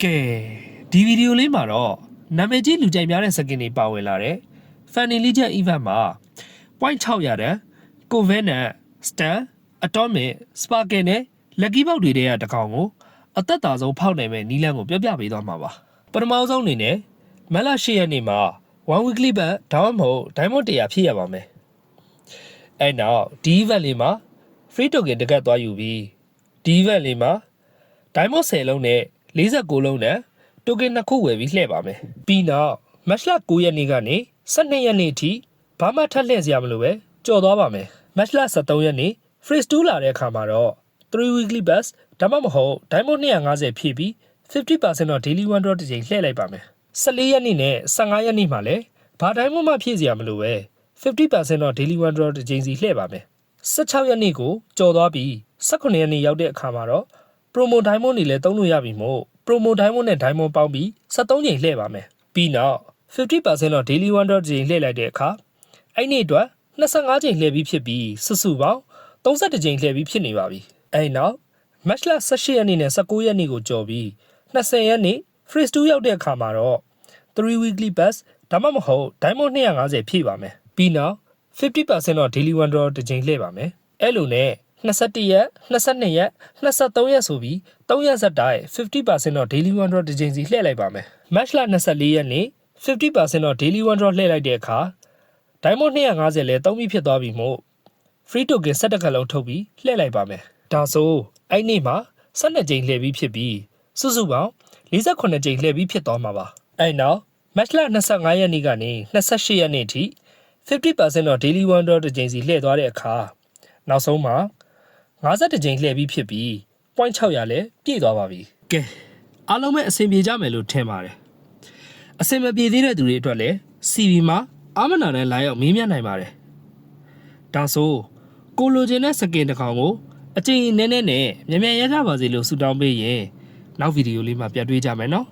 ကဲဒီဗီဒီယိုလေးမှာတော့နာမည်ကြီးလူကြိုက်များတဲ့စကင်တွေပါဝင်လာတဲ့ Fanny Legend Event မှာ point 600တန်း Covenant Stan Atomic Sparkle နဲ့ Lucky Box တွေတဲ့တကောင်ကိုအသက်သာဆုံးဖောက်နိုင်မဲ့နီးလန်းကိုပြပြပေးသွားမှာပါပထမဆုံးအနေနဲ့မက်လ8ရက်နေ့မှာ1 weekly bet ဒါမှမဟုတ် Diamond 100ဖြစ်ရပါမယ်အဲ့နောက်ဒီ event လေးမှာ free token တကတ်သွားယူပြီးဒီ event လေးမှာ Diamond 10လုံးနဲ့49လုံးနဲ့ token 2ခုဝယ်ပြီးလှည့်ပါမယ်ပြီးနောက်မတ်လ9ရက်နေ့ကနေ12ရက်နေ့အထိဘာမှထပ်လှည့်စရာမလိုပဲကြော်သွားပါမယ်မတ်လ13ရက်နေ့ freeze 2လာတဲ့အခါမှာတော့3 weekly bets ဒါမှမဟုတ် Diamond 250ဖြည့်ပြီး 50% တော့ daily one draw တစ်ချိန်လှည့်လိုက်ပါမယ်14ရက်နေ့နဲ့15ရက်နေ့မှာလည်းဘာ Diamond မှဖြည့်စရာမလိုပဲ 50% တော့ daily one draw တစ်ချိန်စီလှည့်ပါမယ်16ရက်နေ့ကိုကြော်သွားပြီး18ရက်နေ့ရောက်တဲ့အခါမှာတော့ promo diamond တွေလည်းသုံးလို့ရပြီမို့ promo diamond နဲ့ diamond ပေါင်းပြီး73ချိန်လှည့်ပါမယ်ပြီးနောက် 50% တော့ daily one draw ချိန်လှည့်လိုက်တဲ့အခါအဲ့နေ့အတွက်25ချိန်လှည့်ပြီးဖြစ်ပြီးစုစုပေါင်း31ချိန်လှည့်ပြီးဖြစ်နေပါပြီအဲ့နောက် match လ18ရက်နေ့နဲ့19ရက်နေ့ကိုကြော်ပြီး20ရက်နေ့ freeze 2ရောက်တဲ့အခါမှာတော့3 weekly bets ဒါမှမဟုတ် diamond 250ဖြည့်ပါမယ်ပြီးနောက် 50% တော့ daily one draw တစ်ချိန်လှည့်ပါမယ်အဲ့လိုနဲ့21ရက်22ရက်23ရက်ဆိုပြီး3ရက်ဆက်တိုင်း 50% တော့ daily one draw တစ်ချိန်စီလှည့်လိုက်ပါမယ် match လ24ရက်နေ့ 50% တော့ daily one draw လှည့်လိုက်တဲ့အခါ diamond 250လဲသုံးပြီးဖြစ်သွားပြီမို့ free token 17ခက်လုံးထုတ်ပြီးလှည့်လိုက်ပါမယ်ဒါဆိုအဲ့နေ့မှာ12ကြိမ်လှည့်ပြီးဖြစ်ပြီးစုစုပေါင်း48ကြိမ်လှည့်ပြီးဖြစ်သွားမှာပါအဲ့နောက် match လ25ရက်နေ့ကနေ28ရက်နေ့ထိ 50% တော့ daily one draw တစ်ကြိမ်စီလှည့်သွားတဲ့အခါနောက်ဆုံးမှာ50ကြိမ်လှည့်ပြီးဖြစ်ပြီး point 600လည်းပြည့်သွားပါပြီကဲအားလုံးပဲအဆင်ပြေကြမယ်လို့ထင်ပါတယ်အဆင်မပြေသေးတဲ့သူတွေအတွက်လည်း CV မှာအာမနာနဲ့လာရောက်မေးမြန်းနိုင်ပါတယ်ဒါဆိုကိုလိုချင်တဲ့စကင်တစ်ကောင်ကိုအချိန်နည်းနည်းနဲ့မြန်မြန်ရကြပါစေလို့ဆုတောင်းပေးရင်နောက်ဗီဒီယိုလေးမှာပြန်တွေ့ကြမယ်နော်